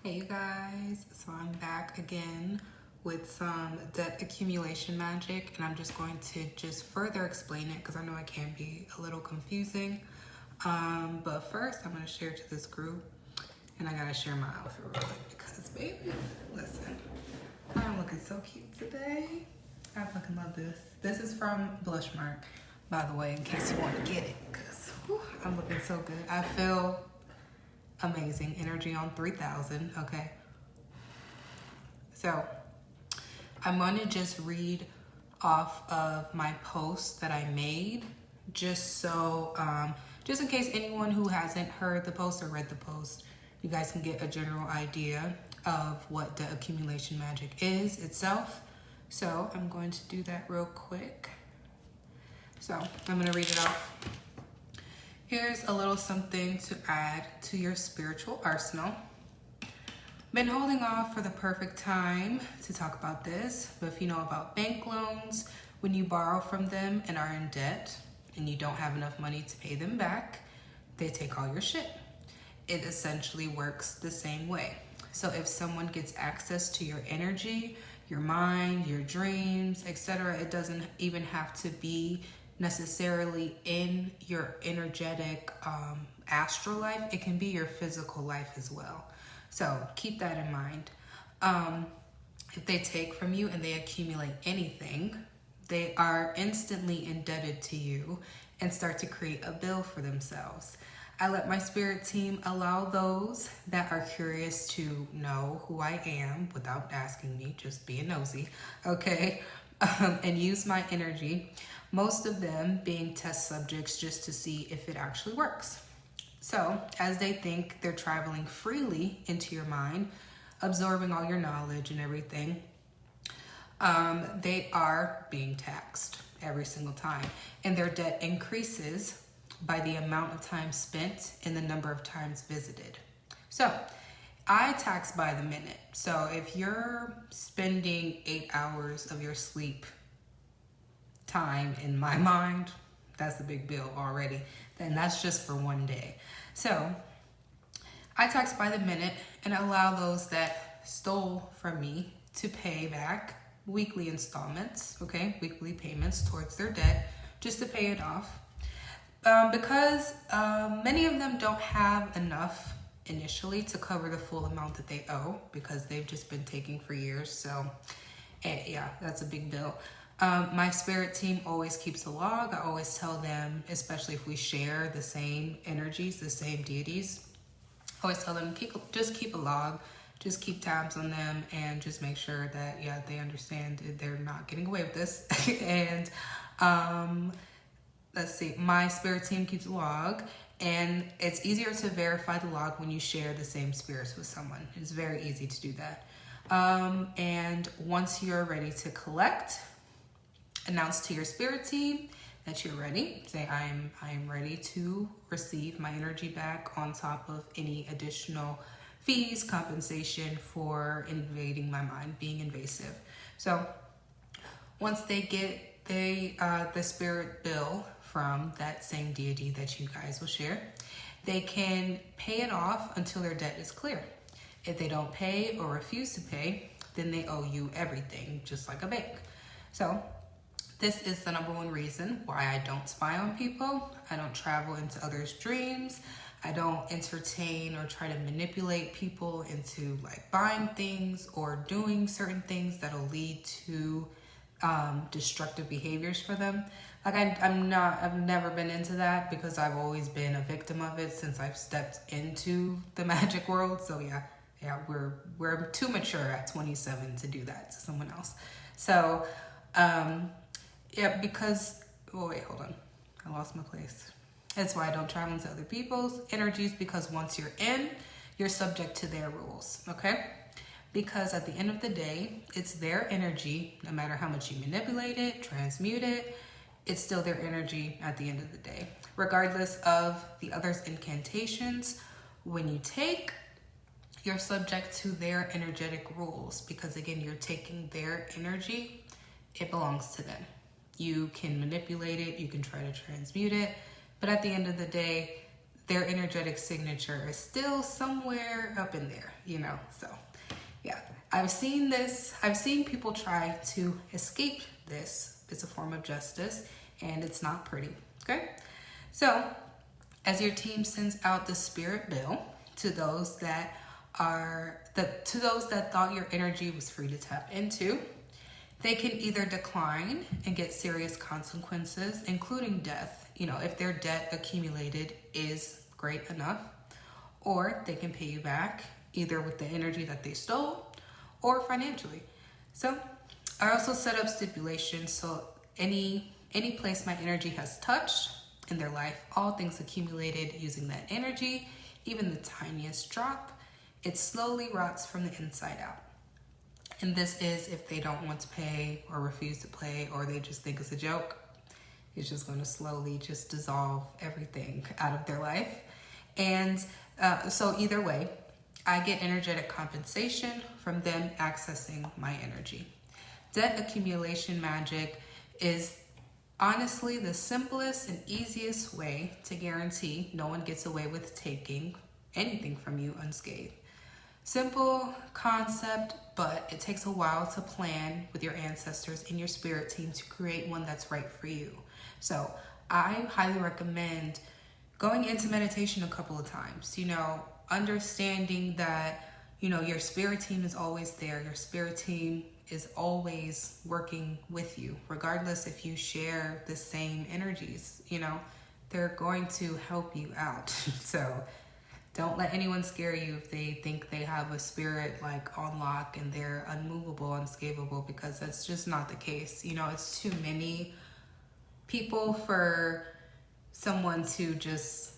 Hey you guys, so I'm back again with some debt accumulation magic, and I'm just going to further explain it because I know it can be a little confusing. But first I'm going to share to this group, and I gotta share my outfit real quick because baby, listen, I'm looking so cute today. I fucking love this. This is from Blushmark, by the way, in case you want to get it, because I'm looking so good. I feel amazing. Energy on 3000. Okay, so I'm going to just read off of my post that I made, just in case anyone who hasn't heard the post or read the post, you guys can get a general idea of what the accumulation magic is itself. So I'm going to do that real quick. So I'm going to read it off. Here's a little something to add to your spiritual arsenal. Been holding off for the perfect time to talk about this, but if you know about bank loans, when you borrow from them and are in debt and you don't have enough money to pay them back, they take all your shit. It essentially works the same way. So if someone gets access to your energy, your mind, your dreams, etc., it doesn't even have to be necessarily in your energetic astral life. It can be your physical life as well. So keep that in mind. If they take from you and they accumulate anything, they are instantly indebted to you and start to create a bill for themselves. I let my spirit team allow those that are curious to know who I am without asking me, just being nosy, okay? And use my energy, most of them being test subjects just to see if it actually works. So as they think they're traveling freely into your mind, absorbing all your knowledge and everything, they are being taxed every single time. And their debt increases by the amount of time spent and the number of times visited. So I tax by the minute. So if you're spending 8 hours of your sleep time in my mind, that's a big bill already. Then that's just for one day. So I tax by the minute and allow those that stole from me to pay back weekly installments, okay, weekly payments towards their debt, just to pay it off. Because many of them don't have enough initially to cover the full amount that they owe because they've just been taking for years. So yeah, that's a big bill. My spirit team always keeps a log. I always tell them, especially if we share the same energies, the same deities, I always tell them, just keep a log, just keep tabs on them, and just make sure that, yeah, they understand they're not getting away with this. And let's see, my spirit team keeps a log, and it's easier to verify the log when you share the same spirits with someone. It's very easy to do that. And once you're ready to collect, announce to your spirit team that you're ready. Say, I am ready to receive my energy back on top of any additional fees, compensation for invading my mind, being invasive. So once they get the spirit bill from that same deity that you guys will share, they can pay it off until their debt is clear. If they don't pay or refuse to pay, then they owe you everything, just like a bank. So this is the number one reason why I don't spy on people. I don't travel into others' dreams. I don't entertain or try to manipulate people into like buying things or doing certain things that'll lead to destructive behaviors for them. Like I've never been into that because I've always been a victim of it since I've stepped into the magic world. So yeah, we're too mature at 27 to do that to someone else. So yeah, because, oh wait, hold on. I lost my place. That's why I don't travel into other people's energies, because once you're in, you're subject to their rules, okay? Because at the end of the day, it's their energy. No matter how much you manipulate it, transmute it, it's still their energy at the end of the day. Regardless of the other's incantations, when you take, you're subject to their energetic rules, because again, you're taking their energy. It belongs to them. You can manipulate it, you can try to transmute it, but at the end of the day, their energetic signature is still somewhere up in there, So, yeah, I've seen people try to escape this. It's a form of justice, and it's not pretty, okay? So, as your team sends out the spirit bill to those that thought your energy was free to tap into, they can either decline and get serious consequences, including death, if their debt accumulated is great enough, or they can pay you back either with the energy that they stole or financially. So I also set up stipulations, so any place my energy has touched in their life, all things accumulated using that energy, even the tiniest drop, it slowly rots from the inside out. And this is if they don't want to pay or refuse to pay, or they just think it's a joke. It's just going to slowly just dissolve everything out of their life. And so either way, I get energetic compensation from them accessing my energy. Debt accumulation magic is honestly the simplest and easiest way to guarantee no one gets away with taking anything from you unscathed. Simple concept, but it takes a while to plan with your ancestors and your spirit team to create one that's right for you. So I highly recommend going into meditation a couple of times, understanding that, your spirit team is always there. Your spirit team is always working with you, regardless if you share the same energies, they're going to help you out. So don't let anyone scare you if they think they have a spirit like on lock and they're unmovable, unscapable, because that's just not the case. It's too many people for someone to just,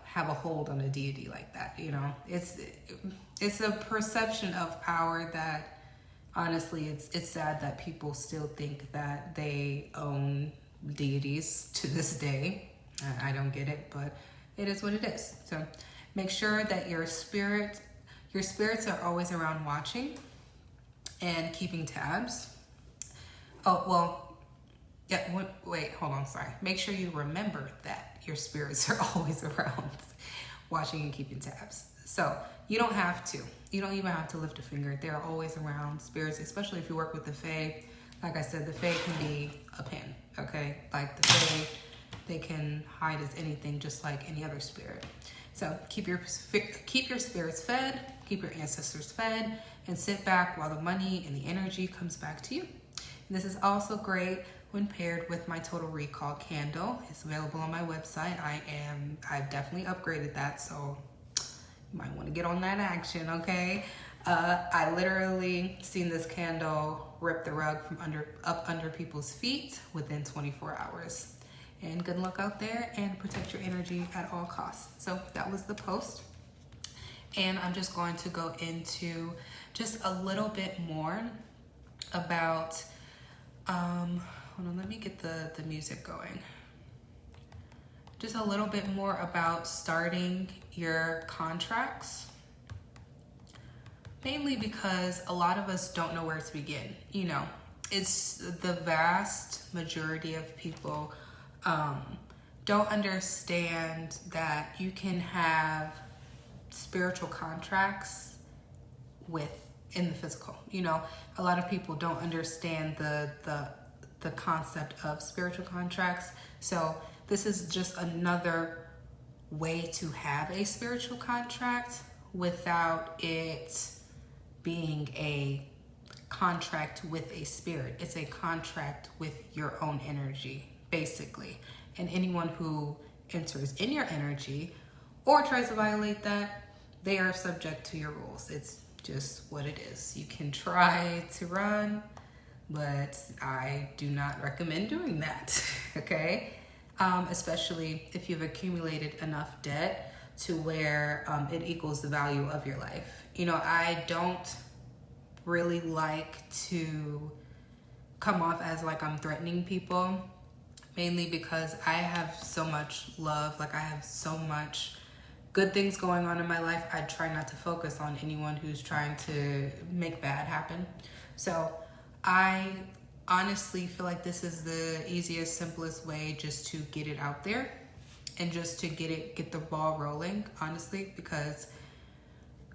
have a hold on a deity like that. It's a perception of power that honestly, it's sad that people still think that they own deities to this day. I don't get it, but it is what it is. So make sure that your spirits are always around watching and keeping tabs. Oh, well, yeah, wait, hold on, sorry. Make sure you remember that your spirits are always around watching and keeping tabs. So you don't have to. You don't even have to lift a finger. They're always around. Spirits, especially if you work with the Fae. Like I said, the Fae can be a pin, okay? Like the Fae, they can hide as anything, just like any other spirit. So keep your spirits fed, keep your ancestors fed, and sit back while the money and the energy comes back to you. And this is also great when paired with my Total Recall candle. It's available on my website. I've definitely upgraded that, so you might want to get on that action, okay? I literally seen this candle rip the rug from under people's feet within 24 hours. And good luck out there, and protect your energy at all costs. So that was the post. And I'm just going to go into just a little bit more about, hold on, let me get the music going. Just a little bit more about starting your contracts. Mainly because a lot of us don't know where to begin. It's the vast majority of people don't understand that you can have spiritual contracts in the physical. A lot of people don't understand the concept of spiritual contracts. So this is just another way to have a spiritual contract without it being a contract with a spirit. It's a contract with your own energy, basically. And anyone who enters in your energy or tries to violate that, they are subject to your rules. It's just what it is. You can try to run, but I do not recommend doing that, okay? Especially if you've accumulated enough debt to where it equals the value of your life. I don't really like to come off as like I'm threatening people, mainly because I have so much love, like I have so much good things going on in my life. I try not to focus on anyone who's trying to make bad happen. So I honestly feel like this is the easiest, simplest way just to get it out there and just to get the ball rolling, honestly, because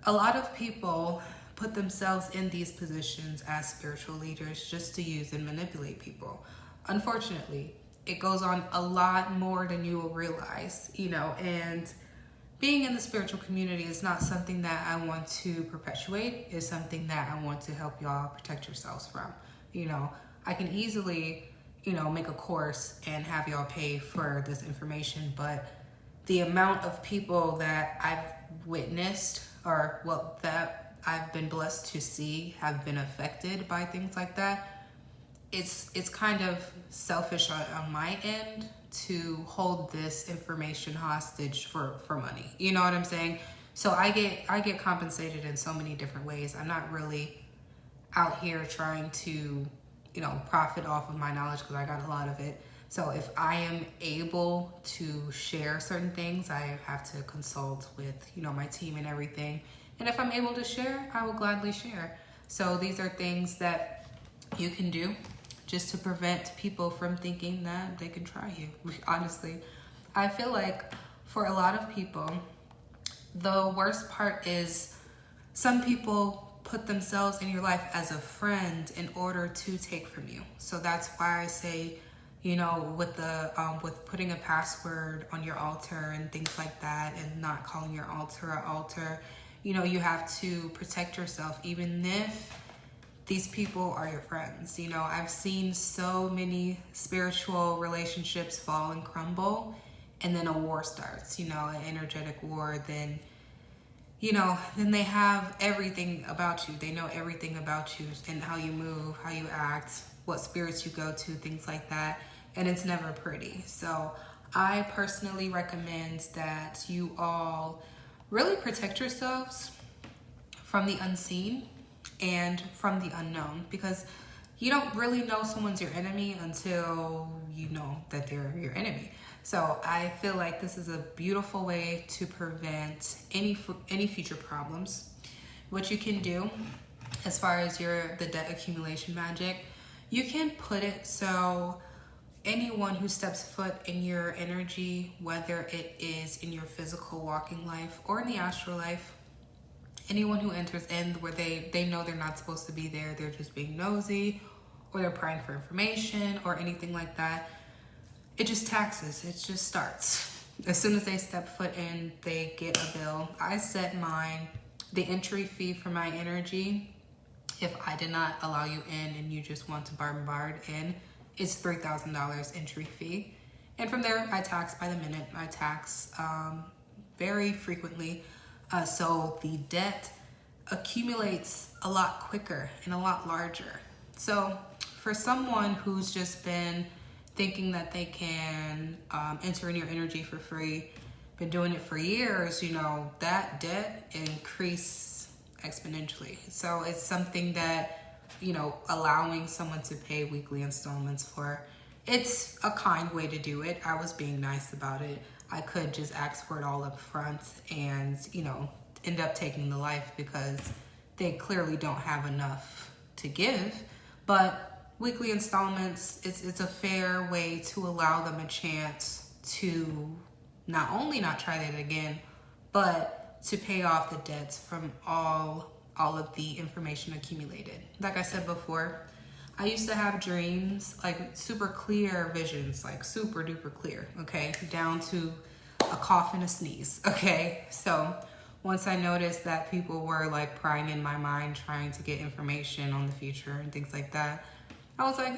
a lot of people put themselves in these positions as spiritual leaders just to use and manipulate people. Unfortunately, it goes on a lot more than you will realize, and being in the spiritual community is not something that I want to perpetuate. It's something that I want to help y'all protect yourselves from. I can easily, make a course and have y'all pay for this information, but the amount of people that I've witnessed, or that I've been blessed to see have been affected by things like that, it's kind of selfish on my end to hold this information hostage for money. You know what I'm saying? So I get compensated in so many different ways. I'm not really out here trying to, profit off of my knowledge, because I got a lot of it. So if I am able to share certain things, I have to consult with, my team and everything. And if I'm able to share, I will gladly share. So these are things that you can do just to prevent people from thinking that they can try you. Honestly, I feel like for a lot of people, the worst part is some people put themselves in your life as a friend in order to take from you. So that's why I say, with putting a password on your altar and things like that, and not calling your altar an altar, you have to protect yourself, even if these people are your friends. I've seen so many spiritual relationships fall and crumble, and then a war starts, an energetic war. Then they have everything about you. They know everything about you and how you move, how you act, what spirits you go to, things like that. And it's never pretty. So I personally recommend that you all really protect yourselves from the unseen and from the unknown, because you don't really know someone's your enemy until you know that they're your enemy. So I feel like this is a beautiful way to prevent any future problems. What you can do as far as the debt accumulation magic, you can put it so anyone who steps foot in your energy, whether it is in your physical walking life or in the astral life, anyone who enters in where they know they're not supposed to be there, they're just being nosy, or they're prying for information or anything like that, it just taxes. It just starts. As soon as they step foot in, they get a bill. I set the entry fee for my energy, if I did not allow you in and you just want to bombard in, it's $3,000 entry fee. And from there, I tax by the minute. I tax very frequently. So the debt accumulates a lot quicker and a lot larger. So for someone who's just been thinking that they can enter in your energy for free, been doing it for years, that debt increase exponentially. So it's something that, allowing someone to pay weekly installments for, it's a kind way to do it. I was being nice about it. I could just ask for it all up front and, end up taking the life because they clearly don't have enough to give. But weekly installments, it's a fair way to allow them a chance to not only not try that again, but to pay off the debts from all of the information accumulated. Like I said before, I used to have dreams, like super clear visions, like super duper clear, okay? Down to a cough and a sneeze, okay? So once I noticed that people were like prying in my mind, trying to get information on the future and things like that, I was like,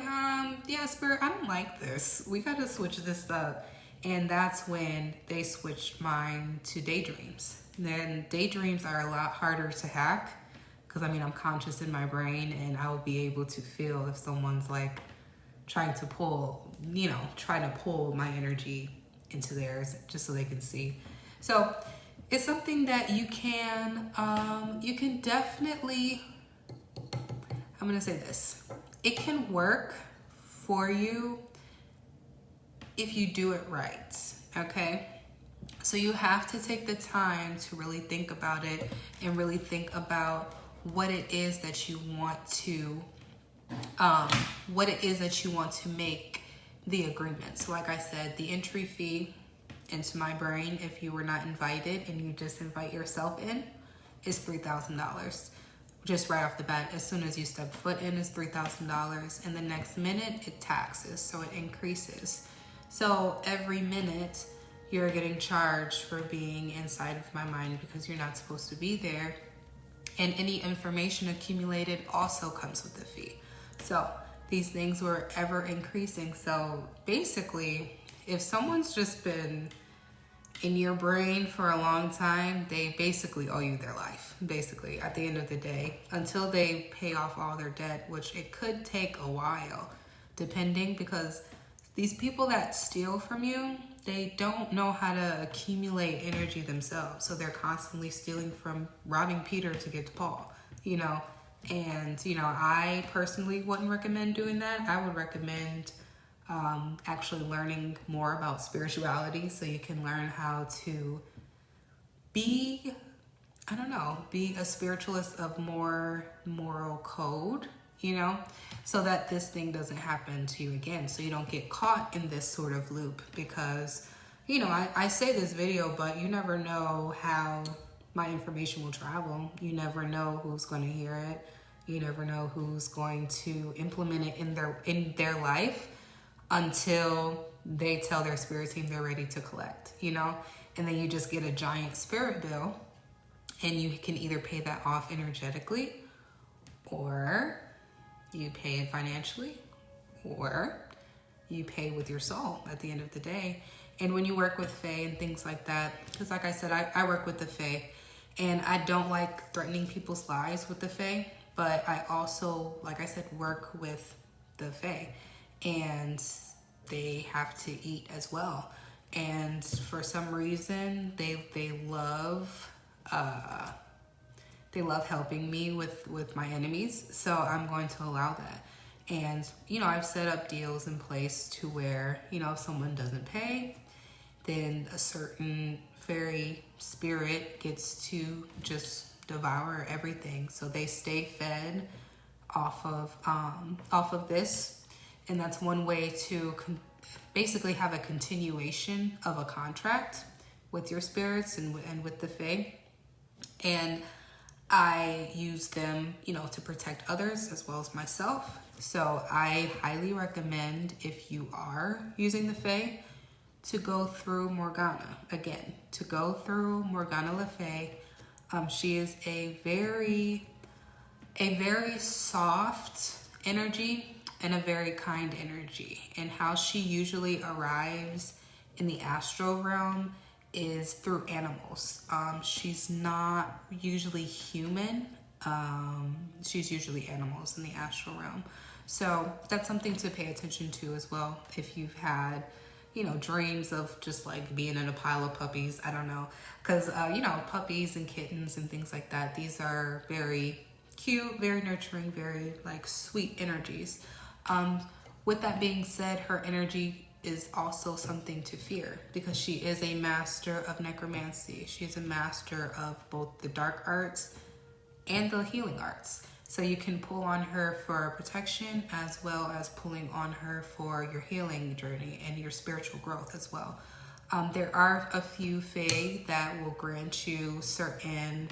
yeah, Spirit, I don't like this. We got to switch this up. And that's when they switched mine to daydreams. Then daydreams are a lot harder to hack because, I'm conscious in my brain, and I will be able to feel if someone's like trying to pull my energy into theirs just so they can see. So it's something that you can definitely, I'm going to say this. It can work for you if you do it right, okay? So you have to take the time to really think about it and really think about what it is that you want to, make the agreement. So like I said, the entry fee into my brain, if you were not invited and you just invite yourself in, is $3,000. Just right off the bat, as soon as you step foot in, is $3,000. And the next minute, it taxes, so it increases. So every minute, you're getting charged for being inside of my mind because you're not supposed to be there. And any information accumulated also comes with a fee. So these things were ever increasing. So basically, if someone's just been in your brain for a long time, they basically owe you their life, basically, at the end of the day, until they pay off all their debt, which it could take a while, depending, because these people that steal from you, they don't know how to accumulate energy themselves. So they're constantly stealing from, robbing Peter to get to Paul, you know? And, you know, I personally wouldn't recommend doing that. I would recommend actually learning more about spirituality so you can learn how to be, I don't know, be a spiritualist of more moral code, you know, so that this thing doesn't happen to you again, so you don't get caught in this sort of loop. Because, you know, I say this video, but you never know how my information will travel. You never know who's going to hear it. You never know who's going to implement it in their life until they tell their spirit team they're ready to collect, you know? And then you just get a giant spirit bill, and you can either pay that off energetically, or you pay it financially, or you pay with your soul at the end of the day. And when you work with Fae and things like that, because like I said, I work with the Fae, and I don't like threatening people's lives with the Fae, but I also, like I said, work with the Fae, and they have to eat as well. And for some reason, they love helping me with my enemies, so I'm going to allow that. And, you know, I've set up deals in place to where, you know, if someone doesn't pay, then a certain fairy spirit gets to just devour everything. So they stay fed off of this. And that's one way to basically have a continuation of a contract with your spirits and with the Fae. And I use them, you know, to protect others as well as myself. So I highly recommend, if you are using the Fae, to go through Morgana. Again, to go through Morgana Le Fay. She is a very soft energy and a very kind energy. And how she usually arrives in the astral realm is through animals. She's not usually human. She's usually animals in the astral realm. So that's something to pay attention to as well. If you've had, you know, dreams of just like being in a pile of puppies, I don't know. Because, you know, puppies and kittens and things like that, these are very cute, very nurturing, very like sweet energies. With that being said, her energy is also something to fear, because she is a master of necromancy. She is a master of both the dark arts and the healing arts. So you can pull on her for protection, as well as pulling on her for your healing journey and your spiritual growth as well. There are a few Fae that will grant you certain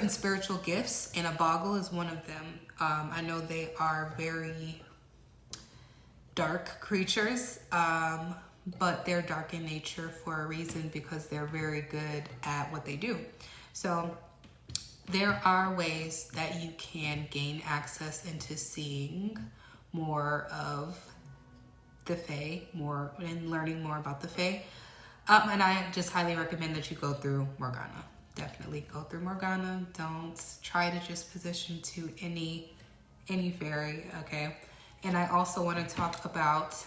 spiritual gifts, and a Boggle is one of them. I know they are very dark creatures, but they're dark in nature for a reason, because they're very good at what they do. So there are ways that you can gain access into seeing more of the Fae, and learning more about the Fae. And I just highly recommend that you go through Morgana. Definitely go through Morgana. Don't try to just position to any fairy, okay? And I also want to talk about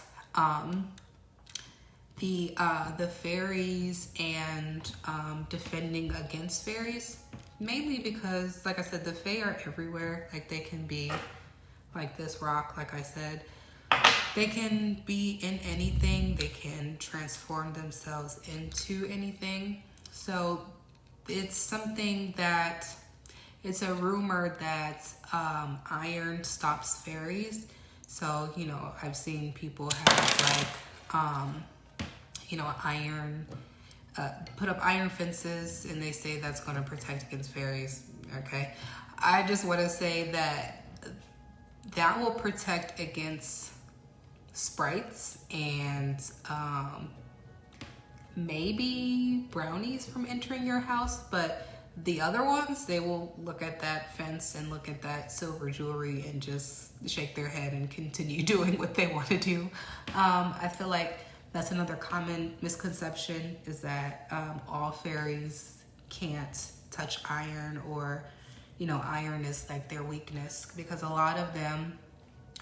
the fairies and defending against fairies. Mainly because, like I said, the Fae are everywhere. Like, they can be like this rock, like I said. They can be in anything. They can transform themselves into anything. So it's something that, it's a rumor that iron stops fairies. So, you know, I've seen people have like, iron, put up iron fences, and they say that's going to protect against fairies. Okay, I just want to say that will protect against sprites and maybe brownies from entering your house, but the other ones, they will look at that fence and look at that silver jewelry and just shake their head and continue doing what they want to do. I feel like that's another common misconception, is that all fairies can't touch iron, or iron is like their weakness, because a lot of them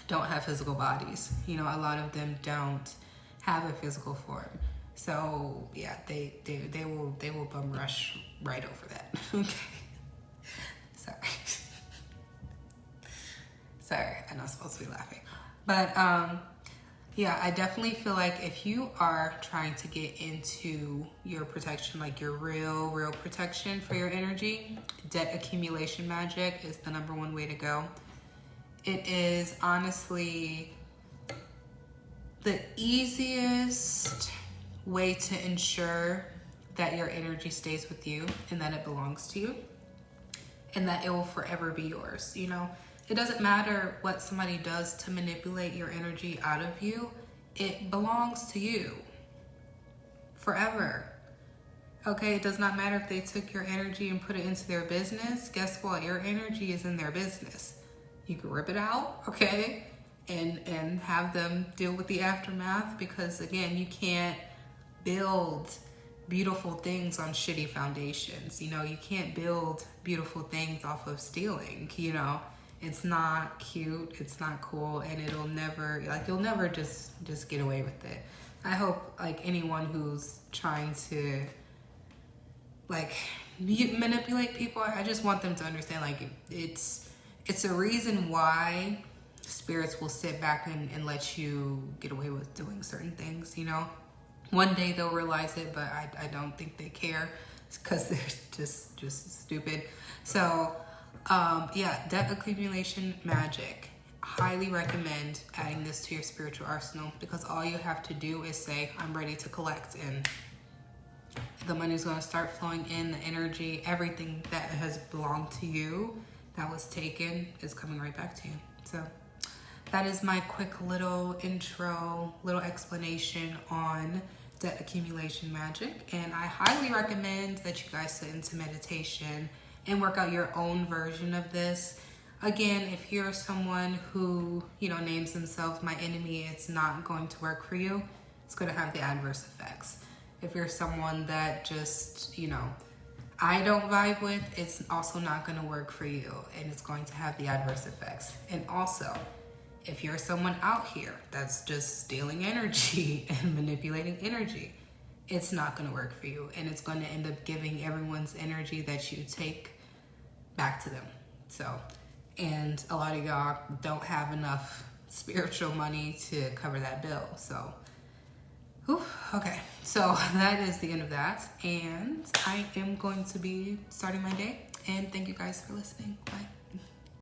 don't have physical bodies. A lot of them don't have a physical form. So yeah, they will bum rush right over that. Okay. Sorry, I'm not supposed to be laughing. But yeah, I definitely feel like if you are trying to get into your protection, like your real protection for your energy, debt accumulation magic is the #1 way to go. It is honestly the easiest way to ensure that your energy stays with you and that it belongs to you and that it will forever be yours. It doesn't matter what somebody does to manipulate your energy out of you. It belongs to you forever. Okay, it does not matter if they took your energy and put it into their business. Guess what? Your energy is in their business. You can rip it out, okay, and have them deal with the aftermath, because again, you can't build beautiful things on shitty foundations. You can't build beautiful things off of stealing. It's not cute, it's not cool, and it'll never, you'll never just get away with it. I hope anyone who's trying to manipulate people, I just want them to understand it's a reason why spirits will sit back and let you get away with doing certain things. One day they'll realize it, but I don't think they care, because they're just stupid. So yeah, debt accumulation magic. Highly recommend adding this to your spiritual arsenal, because all you have to do is say, I'm ready to collect, and the money's going to start flowing in. The energy, everything that has belonged to you, that was taken, is coming right back to you. So that is my quick little intro, little explanation on debt accumulation magic. And I highly recommend that you guys sit into meditation and work out your own version of this. Again, if you're someone who, names themselves my enemy, it's not going to work for you. It's going to have the adverse effects. If you're someone that just, I don't vibe with, it's also not going to work for you, and it's going to have the adverse effects. And also, if you're someone out here that's just stealing energy and manipulating energy, it's not going to work for you, and it's going to end up giving everyone's energy that you take back to them. So, and a lot of y'all don't have enough spiritual money to cover that bill. So, okay, so that is the end of that, and I am going to be starting my day, and thank you guys for listening. Bye.